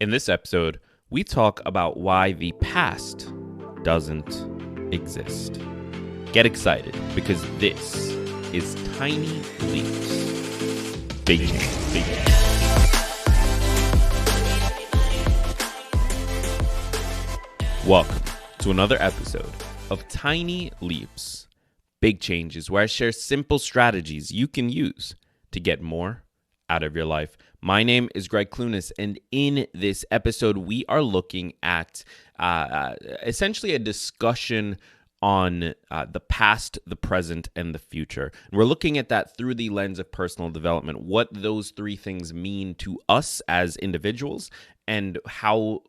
In this episode, we talk about why the past doesn't exist. Get excited because this is Tiny Leaps. Big change, big change. Welcome to another episode of Tiny Leaps, Big Changes, where I share simple strategies you can use to get more out of your life. My name is Greg Clunas, and in this episode, we are looking at essentially a discussion on the past, the present, and the future. And we're looking at that through the lens of personal development, what those three things mean to us as individuals, and how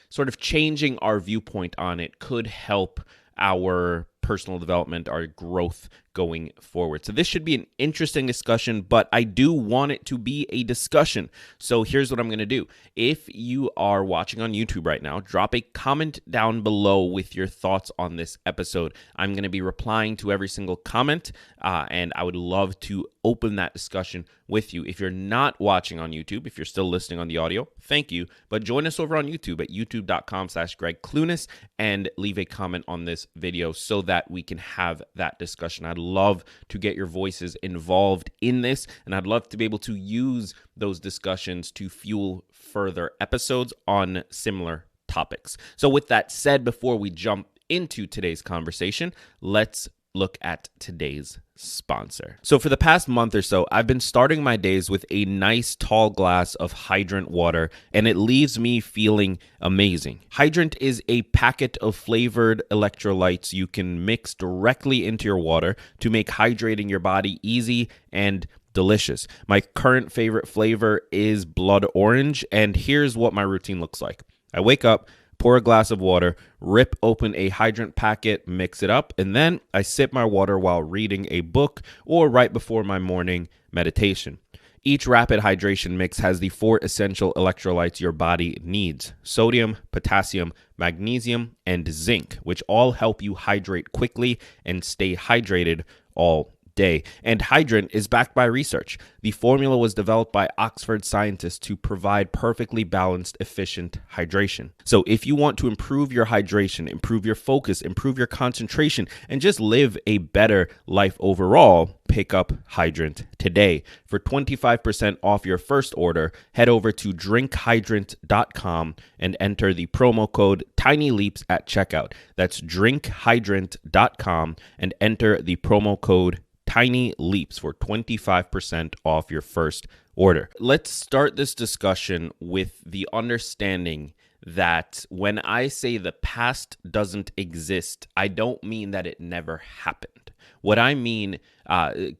sort of changing our viewpoint on it could help our personal development, our growth going forward. So this should be an interesting discussion, but I do want it to be a discussion. So here's what I'm going to do. If you are watching on YouTube right now, drop a comment down below with your thoughts on this episode. I'm going to be replying to every single comment, and I would love to open that discussion with you. If you're not watching on YouTube, if you're still listening on the audio, thank you. But join us over on YouTube at youtube.com/Greg Clunas and leave a comment on this video so that we can have that discussion. I'd love to get your voices involved in this, and I'd love to be able to use those discussions to fuel further episodes on similar topics. So with that said, before we jump into today's conversation, let's look at today's sponsor. So for the past month or so, I've been starting my days with a nice tall glass of hydrant water, and it leaves me feeling amazing. Hydrant is a packet of flavored electrolytes you can mix directly into your water to make hydrating your body easy and delicious. My current favorite flavor is blood orange, and here's what my routine looks like. I wake up, pour a glass of water, rip open a hydrant packet, mix it up, and then I sip my water while reading a book or right before my morning meditation. Each rapid hydration mix has the 4 essential electrolytes your body needs: sodium, potassium, magnesium, and zinc, which all help you hydrate quickly and stay hydrated all day. And Hydrant is backed by research. The formula was developed by Oxford scientists to provide perfectly balanced, efficient hydration. So if you want to improve your hydration, improve your focus, improve your concentration, and just live a better life overall, pick up Hydrant today. For 25% off your first order, head over to drinkhydrant.com and enter the promo code TINYLEAPS at checkout. That's drinkhydrant.com and enter the promo code Tiny Leaps for 25% off your first order. Let's start this discussion with the understanding that when I say the past doesn't exist, I don't mean that it never happened. What I mean,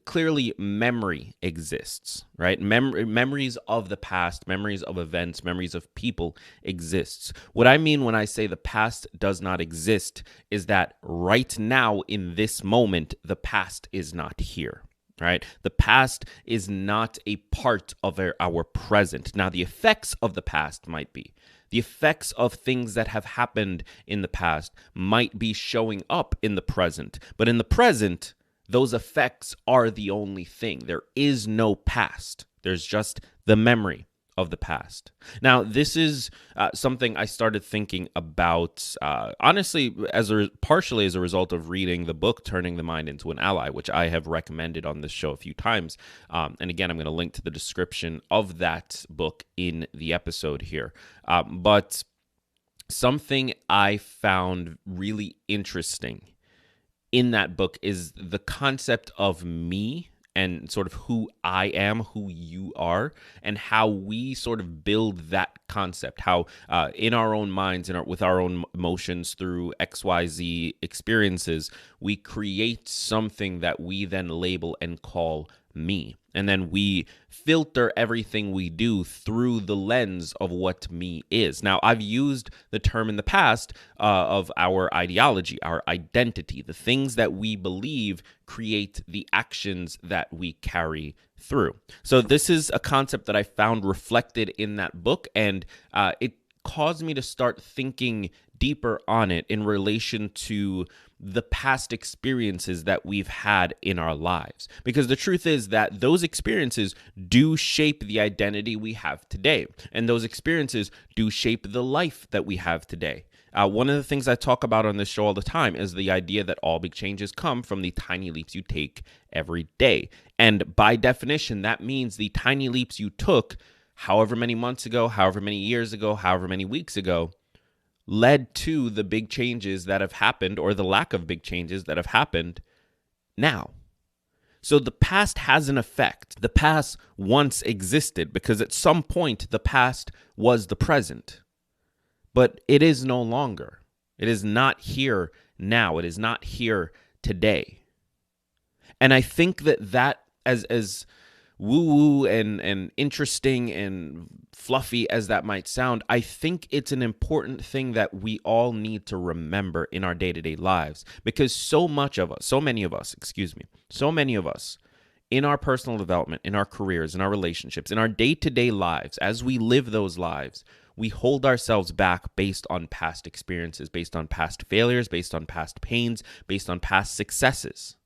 clearly memory exists, right? Memories of the past, memories of events, memories of people exists. What I mean when I say the past does not exist is that right now in this moment, the past is not here. Right? The past is not a part of our present. Now, the effects of the past might be. The effects of things that have happened in the past might be showing up in the present. But in the present, those effects are the only thing. There is no past. There's just the memory of the past. Now, this is something I started thinking about, honestly, partially as a result of reading the book, Turning the Mind into an Ally, which I have recommended on this show a few times. And again, I'm going to link to the description of that book in the episode here. But something I found really interesting in that book is the concept of me and sort of who I am, who you are, and how we sort of build that concept, how in our own minds and with our own emotions through XYZ experiences, we create something that we then label and call me. And then we filter everything we do through the lens of what me is. Now, I've used the term in the past of our ideology, our identity. The things that we believe create the actions that we carry through. So this is a concept that I found reflected in that book, and it caused me to start thinking deeper on it in relation to the past experiences that we've had in our lives. Because the truth is that those experiences do shape the identity we have today. And those experiences do shape the life that we have today. One of the things I talk about on this show all the time is the idea that all big changes come from the tiny leaps you take every day. And by definition, that means the tiny leaps you took however many months ago, however many years ago, however many weeks ago, led to the big changes that have happened, or the lack of big changes that have happened now. So the past has an effect. The past once existed because at some point the past was the present. But it is no longer. It is not here now. It is not here today. And I think that as woo-woo and interesting and fluffy as that might sound, I think it's an important thing that we all need to remember in our day-to-day lives. Because so many of us in our personal development, in our careers, in our relationships, in our day-to-day lives, as we live those lives, we hold ourselves back based on past experiences, based on past failures, based on past pains, based on past successes.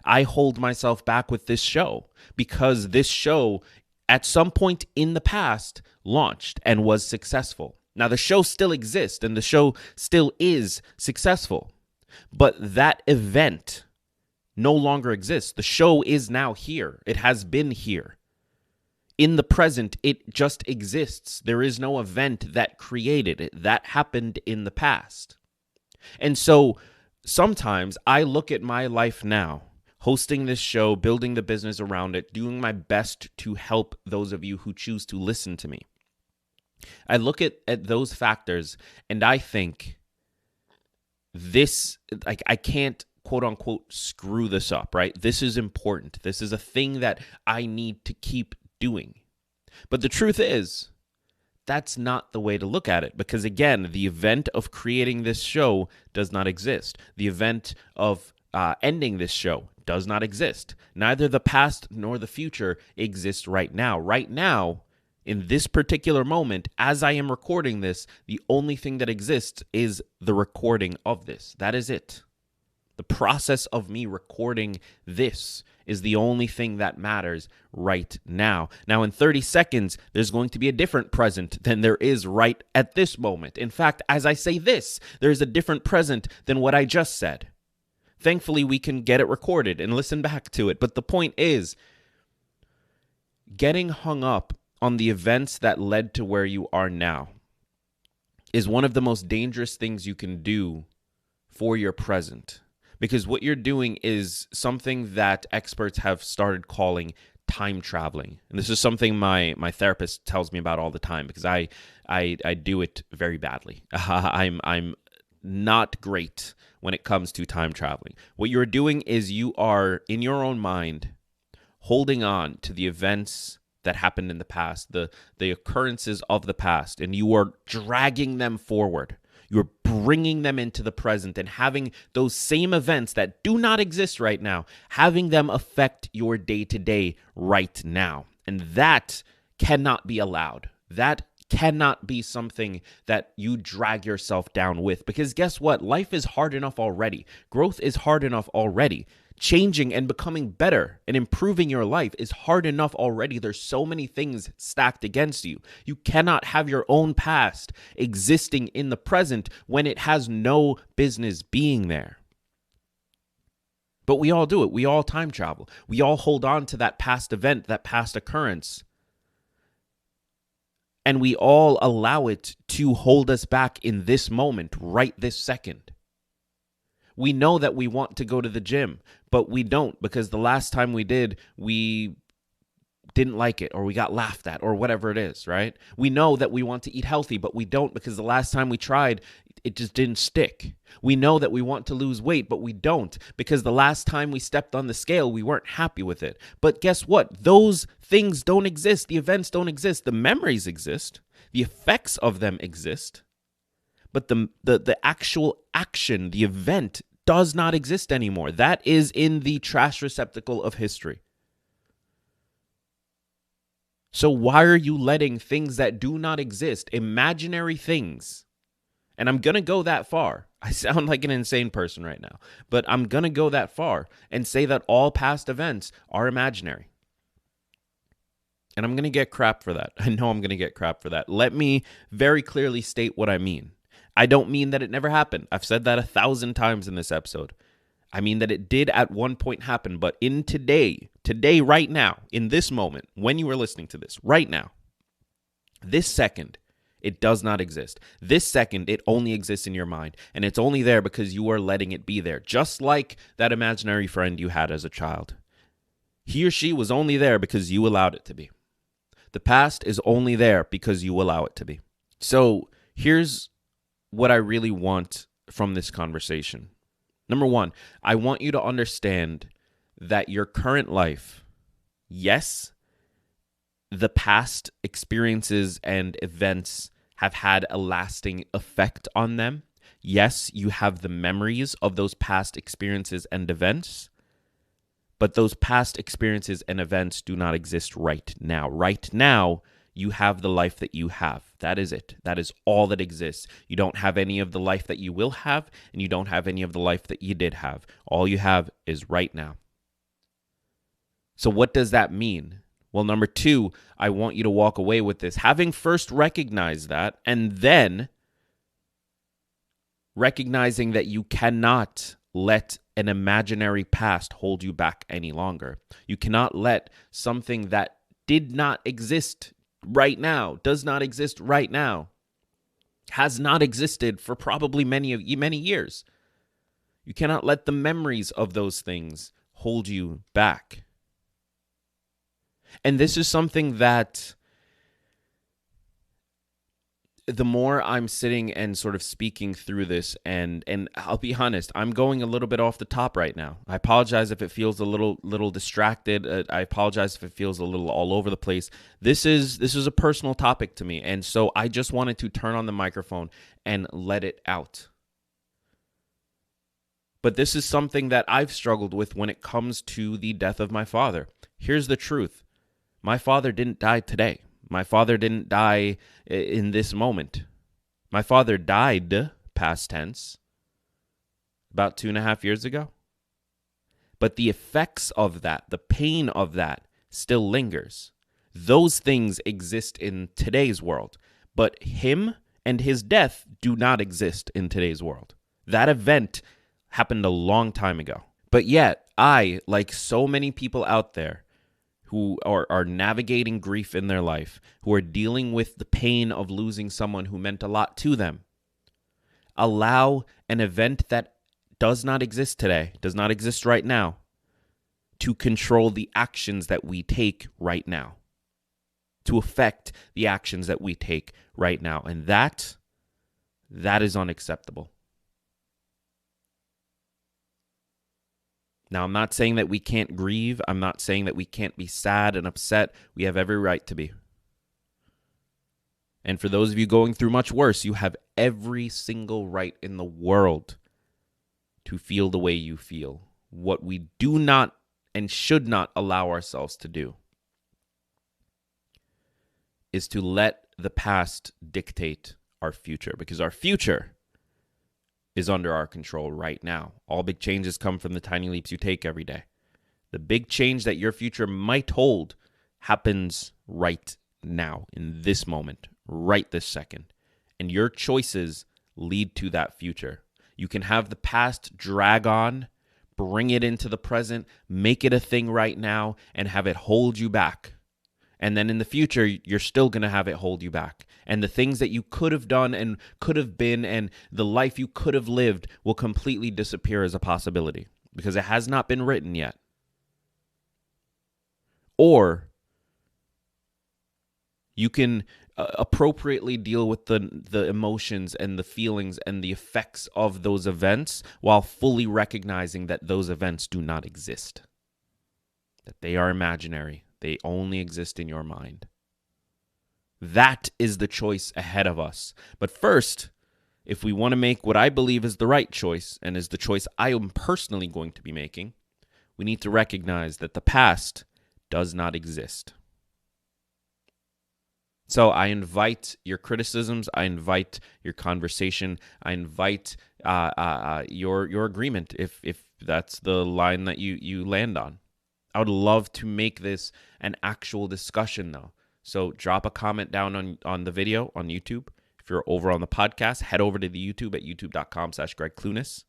I hold myself back with this show because this show at some point in the past launched and was successful. Now, the show still exists and the show still is successful, but that event no longer exists. The show is now here. It has been here. In the present, it just exists. There is no event that created it. That happened in the past. And so sometimes I look at my life now, hosting this show, building the business around it, doing my best to help those of you who choose to listen to me. I look at those factors and I think this, I can't quote unquote screw this up, right? This is important. This is a thing that I need to keep doing. But the truth is, that's not the way to look at it, because again, the event of creating this show does not exist. The event of ending this show does not exist. Neither the past nor the future exists right now. Right now, in this particular moment, as I am recording this, the only thing that exists is the recording of this. That is it. The process of me recording this is the only thing that matters right now. Now, in 30 seconds, there's going to be a different present than there is right at this moment. In fact, as I say this, there's a different present than what I just said. Thankfully, we can get it recorded and listen back to it. But the point is, getting hung up on the events that led to where you are now is one of the most dangerous things you can do for your present. Because what you're doing is something that experts have started calling time traveling. And this is something my therapist tells me about all the time because I do it very badly. I'm not great when it comes to time traveling. What you're doing is you are, in your own mind, holding on to the events that happened in the past, the occurrences of the past, and you are dragging them forward. You're bringing them into the present and having those same events that do not exist right now, having them affect your day-to-day right now. And that cannot be allowed. That cannot be something that you drag yourself down with. Because guess what? Life is hard enough already. Growth is hard enough already. Changing and becoming better and improving your life is hard enough already. There's so many things stacked against you. You cannot have your own past existing in the present when it has no business being there. But we all do it. We all time travel. We all hold on to that past event, that past occurrence. And we all allow it to hold us back in this moment, right this second. We know that we want to go to the gym, but we don't because the last time we did, we didn't like it or we got laughed at or whatever it is, right? We know that we want to eat healthy, but we don't because the last time we tried, it just didn't stick. We know that we want to lose weight, but we don't because the last time we stepped on the scale, we weren't happy with it. But guess what? Those things don't exist. The events don't exist. The memories exist. The effects of them exist. But the actual action, the event, does not exist anymore. That is in the trash receptacle of history. So why are you letting things that do not exist, imaginary things, and I'm going to go that far. I sound like an insane person right now, but I'm going to go that far and say that all past events are imaginary. And I'm going to get crap for that. I know I'm going to get crap for that. Let me very clearly state what I mean. I don't mean that it never happened. I've said that 1,000 times in this episode. I mean that it did at one point happen, but in today, right now, in this moment, when you are listening to this, right now, this second, it does not exist. This second, it only exists in your mind, and it's only there because you are letting it be there, just like that imaginary friend you had as a child. He or she was only there because you allowed it to be. The past is only there because you allow it to be. So here's what I really want from this conversation. Number one, I want you to understand that your current life, yes, the past experiences and events have had a lasting effect on them. Yes, you have the memories of those past experiences and events, but those past experiences and events do not exist right now. Right now, you have the life that you have. That is it. That is all that exists. You don't have any of the life that you will have, and you don't have any of the life that you did have. All you have is right now. So what does that mean? Well, number two, I want you to walk away with this, having first recognized that, and then recognizing that you cannot let an imaginary past hold you back any longer. You cannot let something that did not exist right now, does not exist right now, has not existed for probably many years. You cannot let the memories of those things hold you back. And this is something that the more I'm sitting and sort of speaking through this, and I'll be honest, I'm going a little bit off the top right now. I apologize if it feels a little distracted. I apologize if it feels a little all over the place. This is a personal topic to me, and so I just wanted to turn on the microphone and let it out. But this is something that I've struggled with when it comes to the death of my father. Here's the truth. My father didn't die today. My father didn't die in this moment. My father died, past tense, about 2.5 years ago. But the effects of that, the pain of that, still lingers. Those things exist in today's world, but him and his death do not exist in today's world. That event happened a long time ago. But yet, I, like so many people out there, who are navigating grief in their life, who are dealing with the pain of losing someone who meant a lot to them, allow an event that does not exist today, does not exist right now, to control the actions that we take right now, to affect the actions that we take right now. And that is unacceptable. Now, I'm not saying that we can't grieve. I'm not saying that we can't be sad and upset. We have every right to be. And for those of you going through much worse, you have every single right in the world to feel the way you feel. What we do not and should not allow ourselves to do is to let the past dictate our future, because our future is under our control right now. All big changes come from the tiny leaps you take every day. The big change that your future might hold happens right now, in this moment, right this second. And your choices lead to that future. You can have the past drag on, bring it into the present, make it a thing right now, and have it hold you back. And then in the future, you're still going to have it hold you back. And the things that you could have done and could have been and the life you could have lived will completely disappear as a possibility because it has not been written yet. Or you can appropriately deal with the emotions and the feelings and the effects of those events while fully recognizing that those events do not exist, that they are imaginary. They only exist in your mind. That is the choice ahead of us. But first, if we want to make what I believe is the right choice, and is the choice I am personally going to be making, we need to recognize that the past does not exist. So I invite your criticisms. I invite your conversation. I invite your agreement if that's the line that you land on. I would love to make this an actual discussion, though. So drop a comment down on the video on YouTube. If you're over on the podcast, head over to the YouTube at youtube.com/Greg Clunis.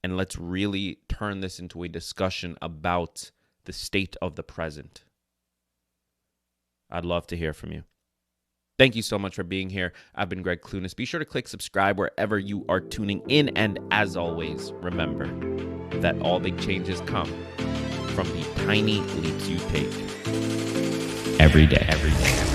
And let's really turn this into a discussion about the state of the present. I'd love to hear from you. Thank you so much for being here. I've been Greg Clunis. Be sure to click subscribe wherever you are tuning in. And as always, remember that all big changes come from the tiny leaps you take every day.